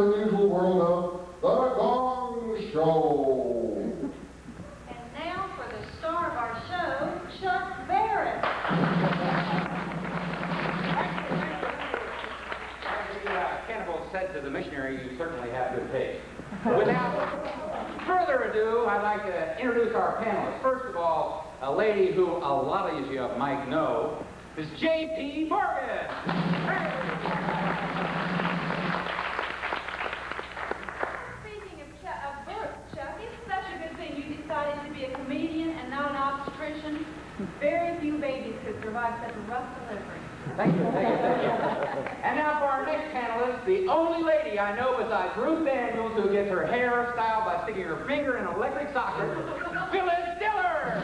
unusual world of the Gong Show. And now for the star of our show, Chuck Barrett. As the cannibal said to the missionary, you certainly have good taste. Without further ado, I'd like to introduce our panelists. First of all, a lady who a lot of you might know is J.P. Morgan. Speaking of birth, Chuck, it's such a good thing you decided to be a comedian and not an obstetrician. Very few babies could survive such a rough delivery. Thank you, thank you, thank you. And now for our next panelist, the only lady I know besides Ruth Daniels who gets her hair styled by sticking her finger in an electric socket, Phyllis Diller!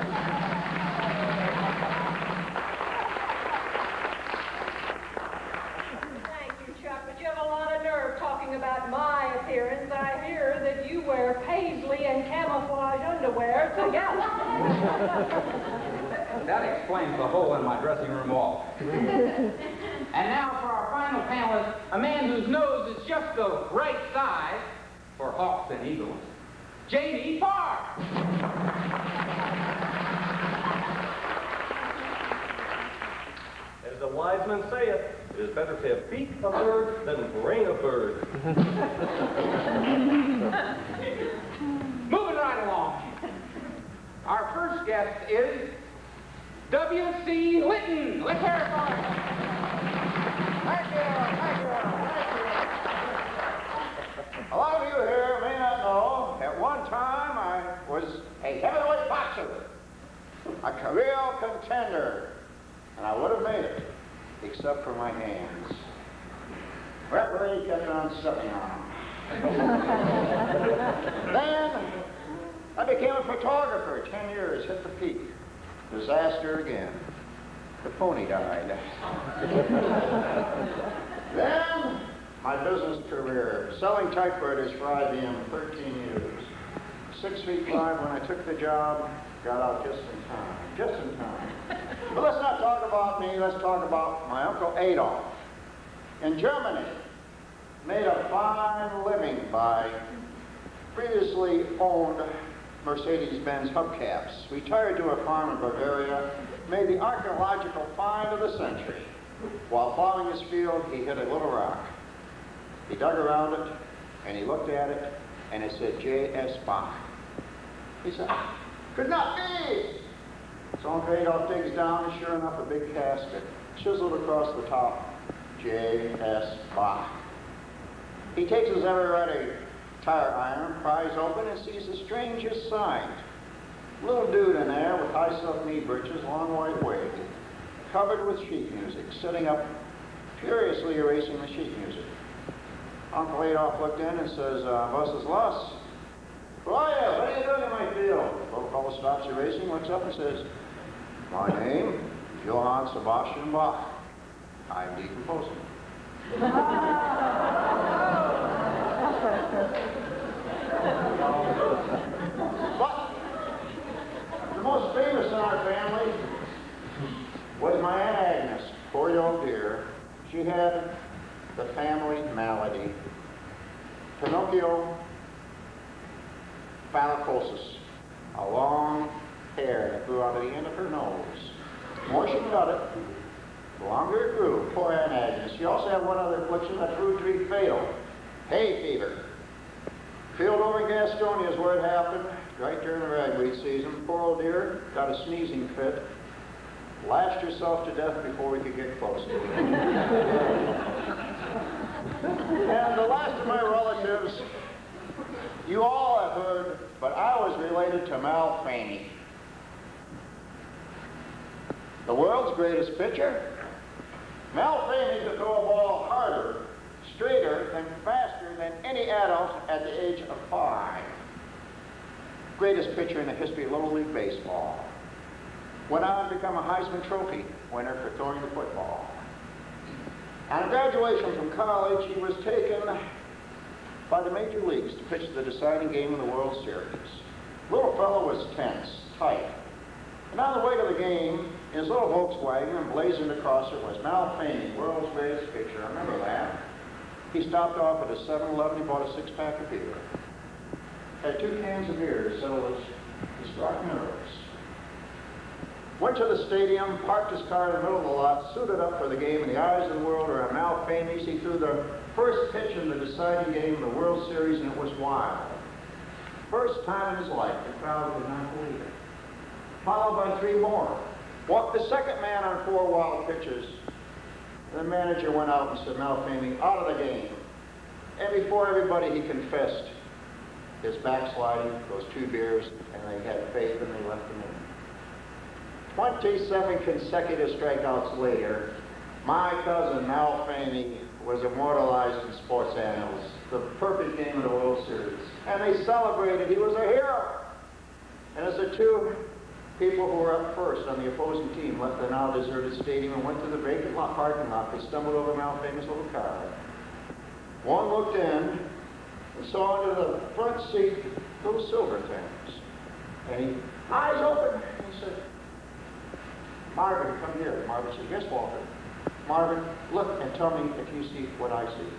Thank you, Chuck, but you have a lot of nerve talking about my appearance. I hear that you wear paisley and camouflage underwear together. That explains the hole in my dressing room wall. And now for our final panelist, a man whose nose is just the right size for hawks and eagles, J.D. Parr. As the wise men say it is better to have beak a bird than bring a bird. Moving right along. Our first guest is W.C. Linton. Let's hear it for him. Thank you. A lot of you here may not know, at one time I was a heavyweight boxer, a career contender, and I would have made it, except for my hands. Referee kept on stepping on them. Then I became a photographer, 10 years, hit the peak. Disaster again. The pony died. Then, my business career, selling typewriters for IBM, 13 years. 6'5" when I took the job, got out just in time. Just in time. But let's not talk about me, let's talk about my Uncle Adolf. In Germany, made a fine living by previously owned Mercedes-Benz hubcaps. Retired to a farm in Bavaria, made the archaeological find of the century. While plowing his field, he hit a little rock. He dug around it, and he looked at it, and it said J.S. Bach. He said, could not be! So Uncle Adolf digs down, and sure enough, a big casket, chiseled across the top, J.S. Bach. He takes his ever-ready tire iron, pries open, and sees the strangest sight. Little dude in there with high silk knee breeches, long white wig, covered with sheet music, sitting up, furiously erasing the sheet music. Uncle Adolf looked in and says, "Was ist los? Who are you? What are you doing in my field?" The little fellow stops erasing, looks up and says, "My name, Johann Sebastian Bach. I'm decomposing." But the most famous in our family was my Aunt Agnes, poor old dear. She had the family malady, Pinocchio phallicosis, a long hair that grew out of the end of her nose. The more she cut it, the longer it grew. Poor Aunt Agnes. She also had one other affliction that proved to be fatal, hay fever. Field over in Gastonia is where it happened, right during the ragweed season. Poor old dear got a sneezing fit, lashed herself to death before we could get close to her. And the last of my relatives, you all have heard, but I was related to Mal Faney, the world's greatest pitcher. Mal Faney could throw a ball harder, straighter, and faster than any adult at the age of 5. Greatest pitcher in the history of Little League Baseball. Went on to become a Heisman Trophy winner for throwing the football. On graduation from college, he was taken by the major leagues to pitch the deciding game of the World Series. Little fellow was tense, tight. And on the way to the game, in his little Volkswagen, emblazoned across it was Mal Faney, world's greatest pitcher. I remember that. He stopped off at a 7-Eleven, he bought a 6-pack of beer. Had 2 cans of beer to settle his dark nerves. Went to the stadium, parked his car in the middle of the lot, suited up for the game. In the eyes of the world are now famous. He threw the first pitch in the deciding game of the World Series, and it was wild. First time in his life, the crowd could not believe it. Followed by 3 more. Walked the second man on 4 wild pitches. The manager went out and said, "Now, Famey, out of the game." And before everybody, he confessed his backsliding, those 2 beers, and they had faith and they left him in. 27 consecutive strikeouts later, my cousin, Mal Famey, was immortalized in sports annals. The perfect game of the World Series. And they celebrated. He was a hero. And as the 2 people who were up first on the opposing team left the now deserted stadium and went to the vacant parking lot, they stumbled over Mal Famey's little car. One looked in and saw into the front seat little silver things. And he, eyes open, and he said, "Marvin, come here." Marvin said, "Yes, Walter." "Marvin, look and tell me if you see what I see."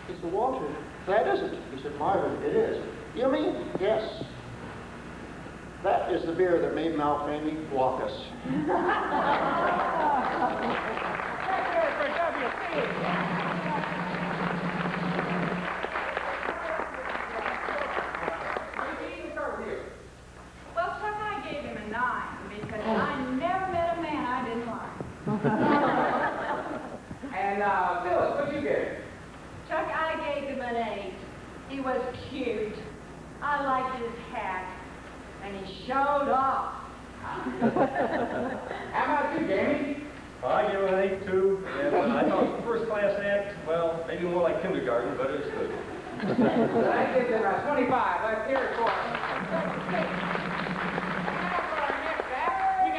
He said, "Walter, that isn't." He said, "Marvin, it is." "You mean?" "Yes. That is the beer that made Mal Famey walk us." Well, Chuck, I gave him a 9 because I never met a man I didn't like. And Phyllis, what'd you get? Chuck, I gave him an 8. He was cute. I liked his hat. And he showed off. How about you, Jamie? I give it an 8 too. And I thought the first class act, well, maybe more like kindergarten, but it's good. I give them a 25. Let's hear it for him.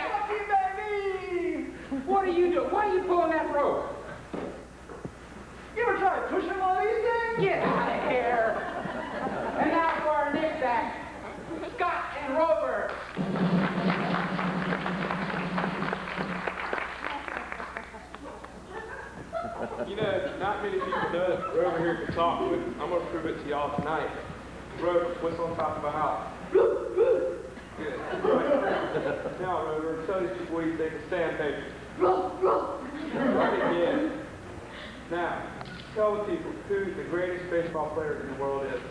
Lucky baby! What are you doing? Why are you pulling that rope? You ever try pushing one of these things? Get out of here! And now for our next act, Scott and Rover. You know, not many people know Rover here can talk, but I'm going to prove it to y'all tonight. Rover, what's on top of a house? Good. Right. Now, Rover, tell these people what you think of sandpaper. Right again. Now, tell the people who the greatest baseball player in the world is.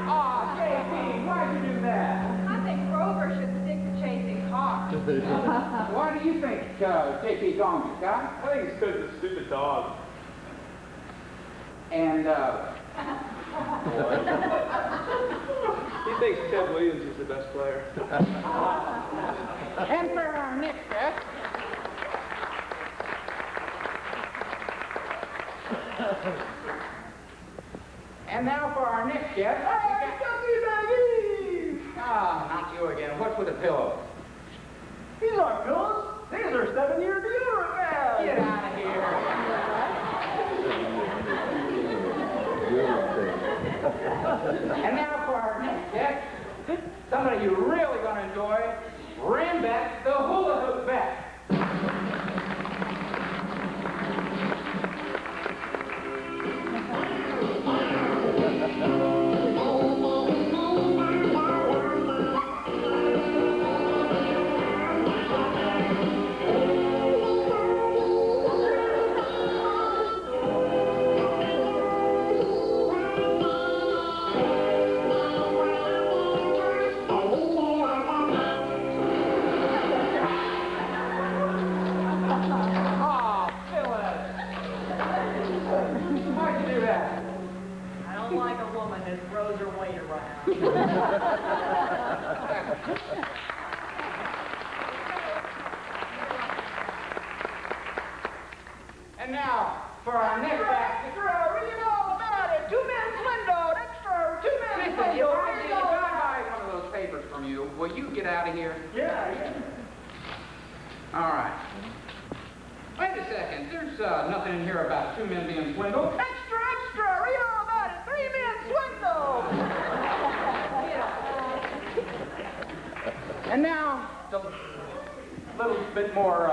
Aw, JP, why'd you do that? I think Rover should stick to chasing cars. Why do you think JP Gong, Scott? I think it's because of the stupid dog. And, He thinks Ted Williams is the best player. and for our next guest, and now for our next guest. Hey, baby! Ah, not you again. What's with the pillow? These aren't pillows. These are 7-year deodorant bags. Get out of here. And now for our next guest, somebody you're really going to enjoy, Rambeck, the hula hoop vet. And now, for our next act, Read all about it. 2 men's window. Extra. 2 men's listen, if window. I buy one of those papers from you, will you get out of here? Yeah. All right. Wait a second. There's nothing in here about 2 men being swindled. Extra, extra. Read all about it. 3 men's window. And now, a little bit more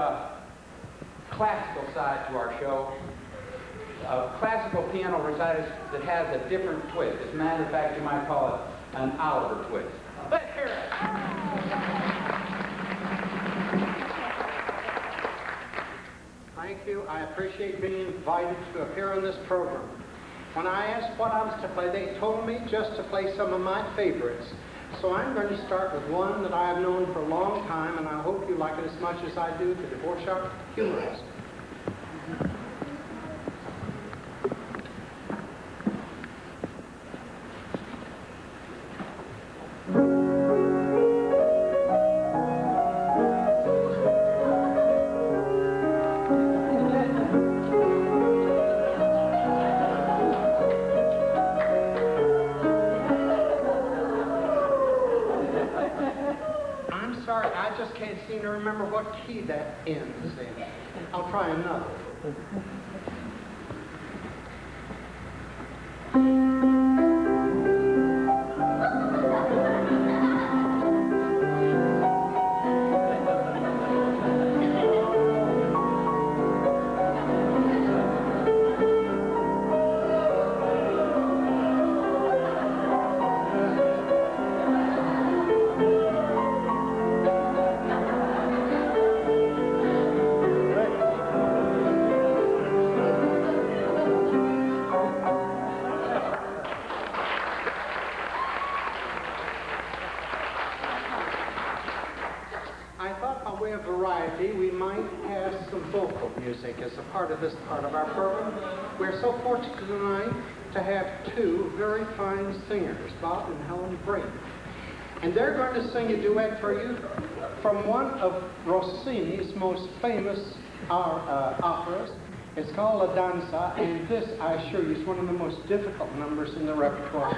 classical side to our show. A classical piano recital that has a different twist. As a matter of fact, you might call it an Oliver twist. Let's hear it. Thank you. I appreciate being invited to appear on this program. When I asked what I was to play, they told me just to play some of my favorites. So I'm going to start with one that I have known for a long time, and I hope you like it as much as I do, the Dvorak Humorist. I just can't seem to remember what key that ends in. I'll try another. We might have some vocal music as a part of this part of our program. We're so fortunate tonight to have two very fine singers, Bob and Helen Brayton. And they're going to sing a duet for you from one of Rossini's most famous operas. It's called La Danza, and this, I assure you, is one of the most difficult numbers in the repertoire.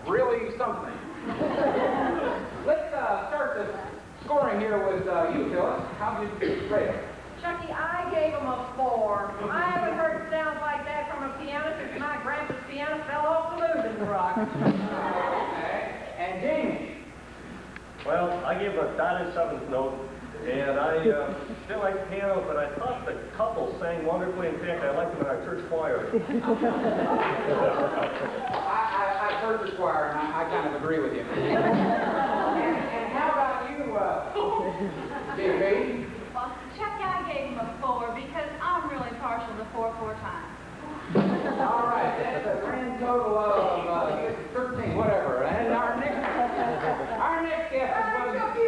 Really something. Let's start the scoring here with you, Phyllis. How did you rate it? Chucky, I gave him a 4. I haven't heard sounds like that from a piano since my grandpa's piano fell off the losing rock. Okay. And Jamie? Well, I gave a dotted 7th note, and I still like the piano, but I thought the couple sang wonderfully. In fact, I liked them in our church choir. I've heard the choir, and I kind of agree with you. and how about you, Jamie? Well, Chucky, I gave him a 4 because I'm really partial to 4 times. All right, that's a grand total of 13, whatever. And our next guest is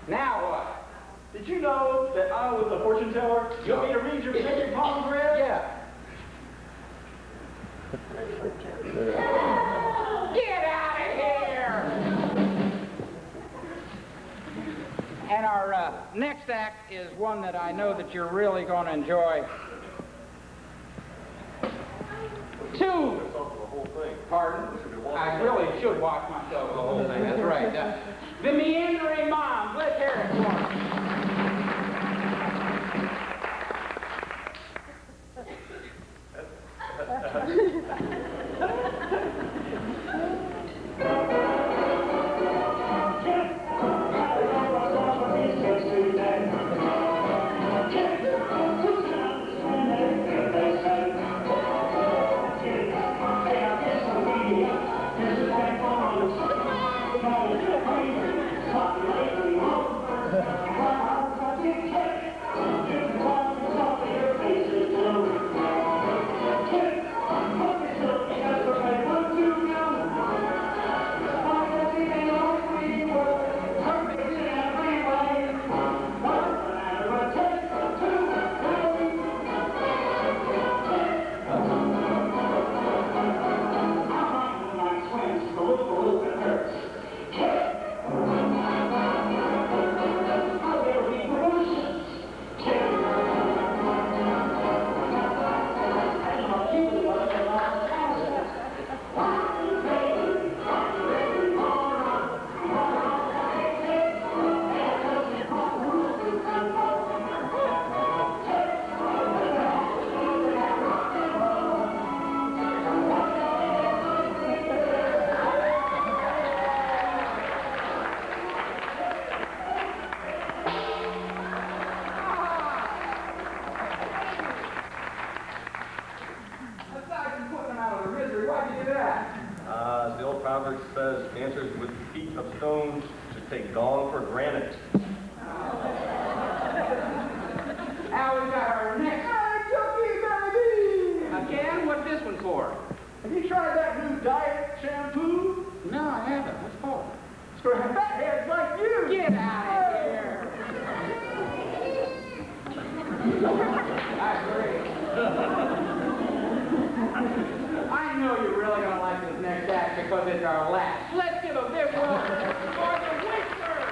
Now what? Did you know that I was a fortune teller? You want me to read your sacred palm read? Yeah. Get out of here! And our next act is one that I know that you're really going to enjoy. Pardon? I really should watch myself the whole thing. That's right. The Meandering Moms. Let's hear it for take Gong for granted. Now we got our next. Again? What's this one for? Have you tried that new diet shampoo? No, I haven't. What's for? It's for fatheads like you. Get out of here. That's great. I know you're really going to like this next act because it's our last. Let's give a big round for the Whiskers.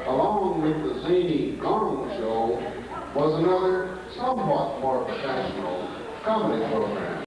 Along with the zany Gong show was another somewhat more professional comedy program.